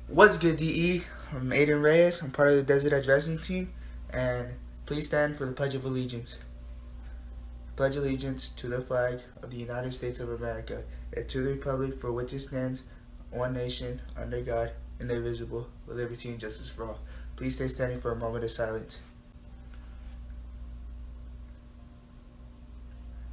What's good, DE? I'm Aiden Reyes. I'm part of the Desert Edge Wrestling team, and please stand for the Pledge of Allegiance. Pledge allegiance to the flag of the United States of America and to the republic for which it stands, one nation, under God, indivisible, with liberty and justice for all. Please stay standing for a moment of silence.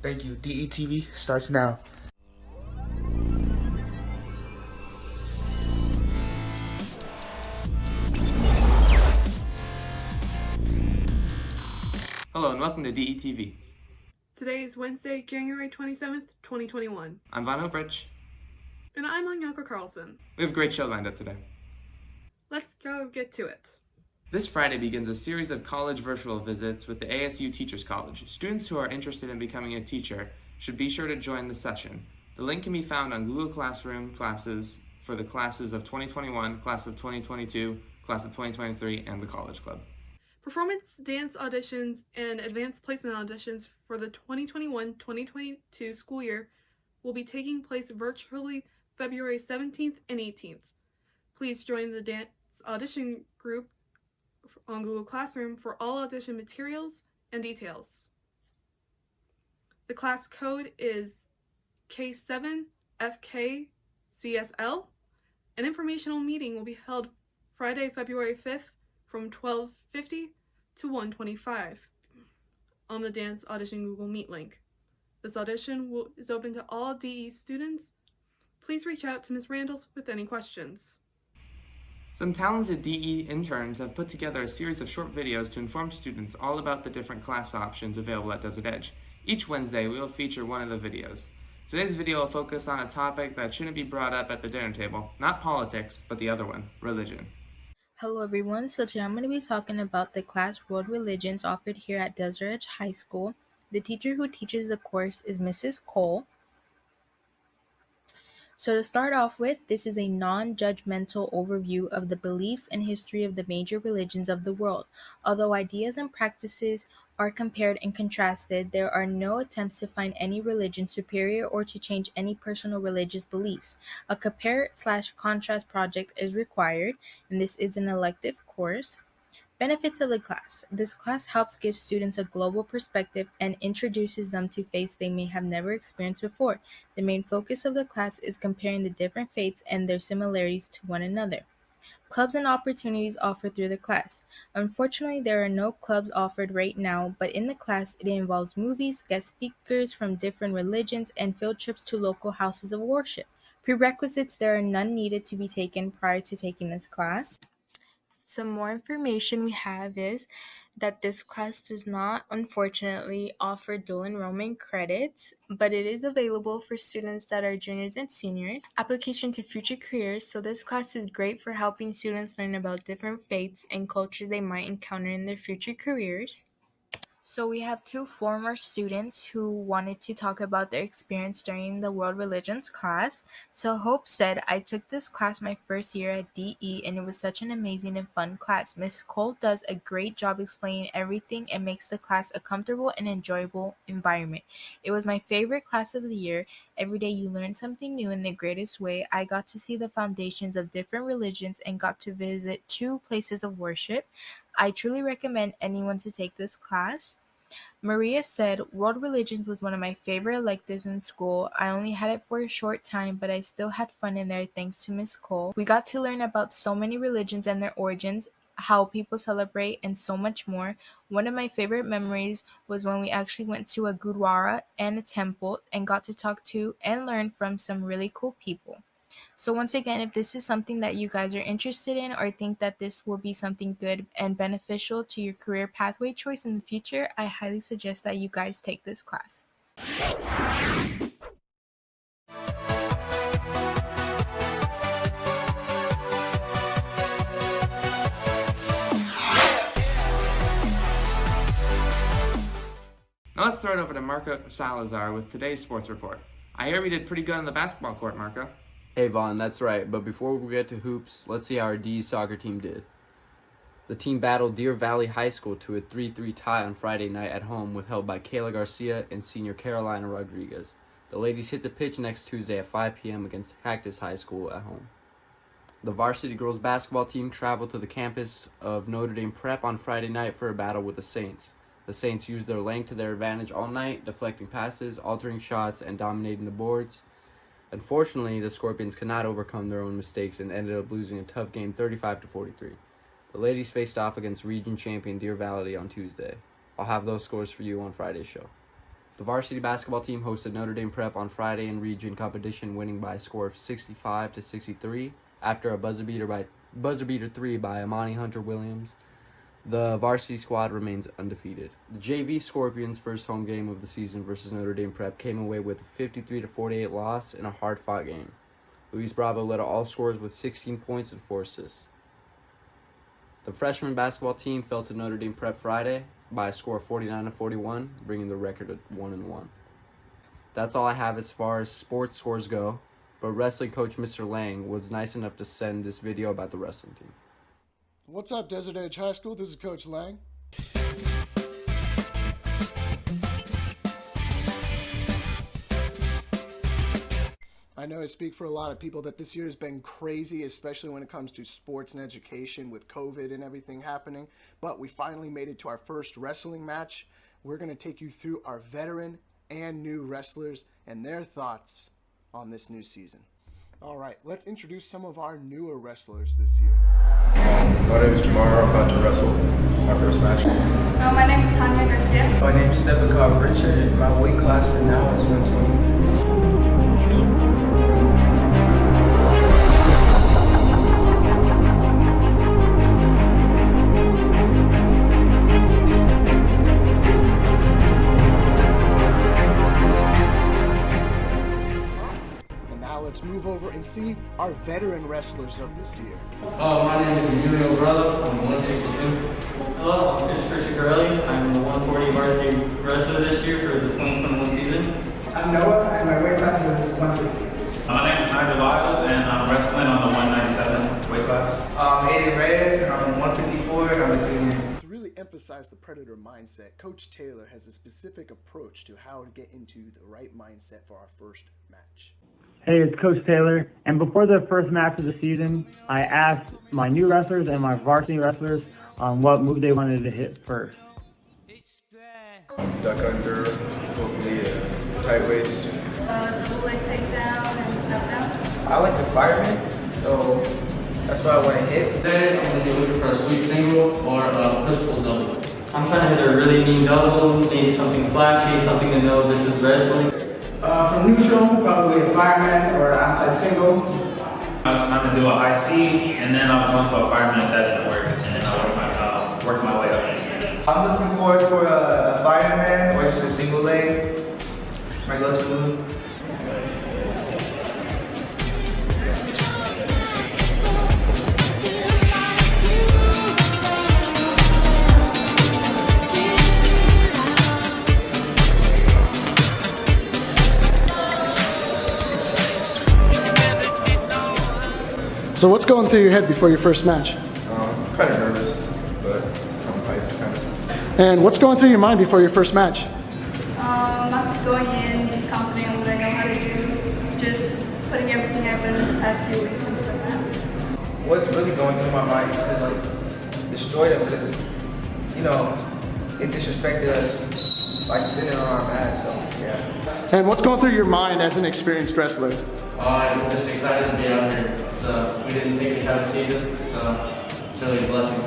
Thank you. DETV starts now. Hello and welcome to DETV. Today is Wednesday, January 27th, 2021. I'm Von Oprich. And I'm Angelka Carlson. We have a great show lined up today. Let's go get to it. This Friday begins a series of college virtual visits with the ASU Teachers College. Students who are interested in becoming a teacher should be sure to join the session. The link can be found on Google Classroom classes for the classes of 2021, class of 2022, class of 2023, and the College Club. Performance dance auditions and advanced placement auditions for the 2021-2022 school year will be taking place virtually February 17th and 18th. Please join the dance audition group on Google Classroom for all audition materials and details. The class code is K7FKCSL. An informational meeting will be held Friday, February 5th from 12:50 to 1:25 on the Dance Audition Google Meet link. This audition is open to all DE students. Please reach out to Ms. Randalls with any questions. Some talented DE interns have put together a series of short videos to inform students all about the different class options available at Desert Edge. Each Wednesday, we will feature one of the videos. Today's video will focus on a topic that shouldn't be brought up at the dinner table. Not politics, but the other one, religion. Hello everyone, so today I'm going to be talking about the class World Religions offered here at Desert Edge High School. The teacher who teaches the course is Mrs. Cole. So to start off with, this is a non-judgmental overview of the beliefs and history of the major religions of the world. Although ideas and practices are compared and contrasted, there are no attempts to find any religion superior or to change any personal religious beliefs. A compare/contrast project is required, and this is an elective course. Benefits of the class. This class helps give students a global perspective and introduces them to faiths they may have never experienced before. The main focus of the class is comparing the different faiths and their similarities to one another. Clubs and opportunities offered through the class. Unfortunately, there are no clubs offered right now, but in the class, it involves movies, guest speakers from different religions, and field trips to local houses of worship. Prerequisites. There are none needed to be taken prior to taking this class. Some more information we have is that this class does not, unfortunately, offer dual enrollment credits, but it is available for students that are juniors and seniors. Application to future careers. So this class is great for helping students learn about different faiths and cultures they might encounter in their future careers. So we have two former students who wanted to talk about their experience during the World Religions class. So Hope said, I took this class my first year at DE and it was such an amazing and fun class. Miss Cole does a great job explaining everything and makes the class a comfortable and enjoyable environment. It was my favorite class of the year. Every day you learn something new in the greatest way. I got to see the foundations of different religions and got to visit 2 places of worship. I truly recommend anyone to take this class. Maria said, World Religions was one of my favorite electives in school. I only had it for a short time, but I still had fun in there thanks to Miss Cole. We got to learn about so many religions and their origins, how people celebrate, and so much more. One of my favorite memories was when we actually went to a gurdwara and a temple and got to talk to and learn from some really cool people. So once again, if this is something that you guys are interested in or think that this will be something good and beneficial to your career pathway choice in the future, I highly suggest that you guys take this class. Now let's throw it over to Marco Salazar with today's sports report. I hear we did pretty good on the basketball court, Marco. Hey Vaughn, that's right, but before we get to hoops, let's see how our D soccer team did. The team battled Deer Valley High School to a 3-3 tie on Friday night at home, withheld by Kayla Garcia and senior Carolina Rodriguez. The ladies hit the pitch next Tuesday at 5 p.m. against Cactus High School at home. The varsity girls basketball team traveled to the campus of Notre Dame Prep on Friday night for a battle with the Saints. The Saints used their length to their advantage all night, deflecting passes, altering shots, and dominating the boards. Unfortunately, the Scorpions could not overcome their own mistakes and ended up losing a tough game 35-43. The ladies faced off against region champion Deer Valley on Tuesday. I'll have those scores for you on Friday's show. The varsity basketball team hosted Notre Dame Prep on Friday in region competition, winning by a score of 65-63 after a buzzer beater three by Amani Hunter Williams. The varsity squad remains undefeated. The JV Scorpions' first home game of the season versus Notre Dame Prep came away with a 53-48 loss in a hard-fought game. Luis Bravo led all scorers with 16 points and 4 assists. The freshman basketball team fell to Notre Dame Prep Friday by a score of 49-41, bringing the record to 1-1. That's all I have as far as sports scores go, but wrestling coach Mr. Lang was nice enough to send this video about the wrestling team. What's up, Desert Edge High School? This is Coach Lang. I know I speak for a lot of people that this year has been crazy, especially when it comes to sports and education with COVID and everything happening, but we finally made it to our first wrestling match. We're going to take you through our veteran and new wrestlers and their thoughts on this new season. All right, let's introduce some of our newer wrestlers this year. My name is Jamar. I'm about to wrestle my first match. My name is Tanya Garcia. My name is Stepakov Richard, and my weight class for now is 120. Let's move over and see our veteran wrestlers of this year. My name is Emilio Brother. I'm 162. Hello, I'm Christopher Chicarelli. I'm the 140 varsity wrestler this year for the 2021 season. I'm Noah, and my weight class is 160. My name is Nigel Lyles, and I'm wrestling on the 197 weight class. Aiden Reyes, and I'm 154, and I'm a junior. To really emphasize the predator mindset, Coach Taylor has a specific approach to how to get into the right mindset for our first match. Hey, it's Coach Taylor, and before the first match of the season, I asked my new wrestlers and my varsity wrestlers on what move they wanted to hit first. Duck under, hopefully tight waist. Double leg takedown and step down. I like the fireman, so that's what I want to hit. Today, I'm going to be looking for a sweep single or a push-pull double. I'm trying to hit a really mean double, maybe something flashy, something to know this is wrestling. From neutral, probably a fireman or an outside single. I was trying to do a high C, and then I was going to a fireman if that didn't work, and then I worked my way up. I'm looking forward for a fireman or just a single leg. My go-to move. So what's going through your head before your first match? Kind of nervous, but I'm hyped, kind of. And what's going through your mind before your first match? I'm going in confident in what I know how to do, just putting everything I've learned this past few weeks into the match. What's really going through my mind is to destroy them because, they disrespected us by spinning on our mat, so yeah. And what's going through your mind as an experienced wrestler? I'm just excited to be out here. We didn't think we'd have a season, so it's really a blessing.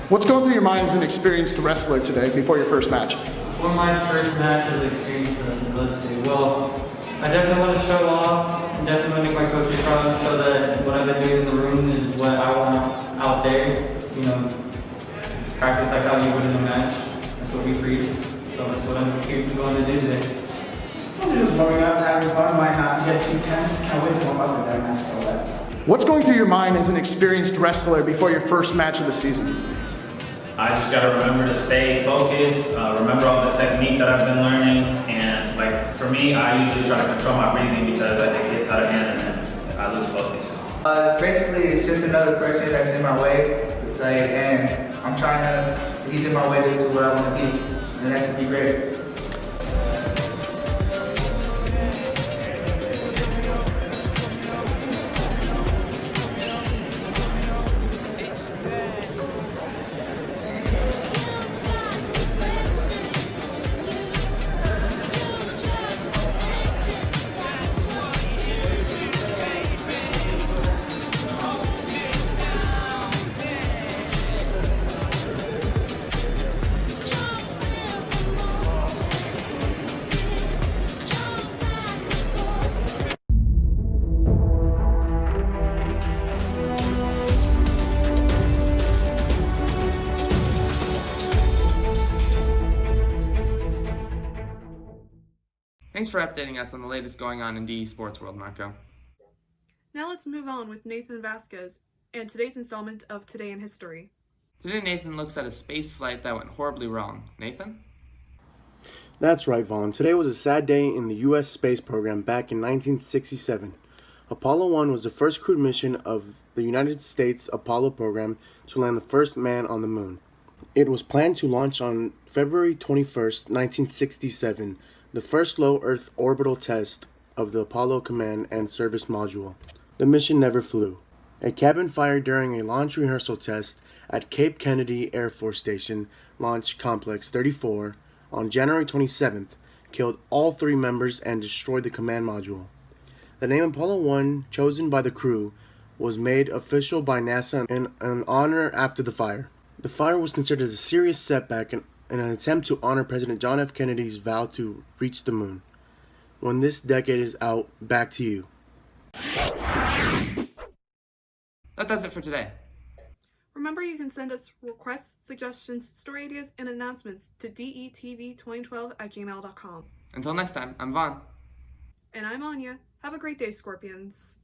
What's going through your mind as an experienced wrestler today before your first match? For my first match as an experienced wrestler, let's see. Well, I definitely want to show off. I definitely want to make my coaches proud and show that what I've been doing in the room is what I want out there. Practice like how you would in a match. That's what we preach. So that's what I'm going to do today. I'm just warming up, having fun, might not get too tense. Can't wait to warm up with that match and all that. What's going through your mind as an experienced wrestler before your first match of the season? I just got to remember to stay focused, remember all the technique that I've been learning, and for me, I usually try to control my breathing because I think it gets out of hand and then I lose focus. It's just another person that's in my way, and I'm trying to, he's in my way to where I want to be, and that's to be great. Thanks for updating us on the latest going on in DE sports world, Marco. Now let's move on with Nathan Vasquez and today's installment of Today in History. Today Nathan looks at a space flight that went horribly wrong. Nathan? That's right, Vaughn. Today was a sad day in the U.S. space program back in 1967. Apollo 1 was the first crewed mission of the United States Apollo program to land the first man on the moon. It was planned to launch on February 21st, 1967, the first low Earth orbital test of the Apollo Command and Service Module. The mission never flew. A cabin fire during a launch rehearsal test at Cape Kennedy Air Force Station, Launch Complex 34, on January 27th, killed all 3 members and destroyed the command module. The name Apollo 1, chosen by the crew, was made official by NASA in an honor after the fire. The fire was considered a serious setback in an attempt to honor President John F. Kennedy's vow to reach the moon. When this decade is out, back to you. That does it for today. Remember, you can send us requests, suggestions, story ideas, and announcements to detv2012@gmail.com. Until next time, I'm Vaughn. And I'm Anya. Have a great day, Scorpions.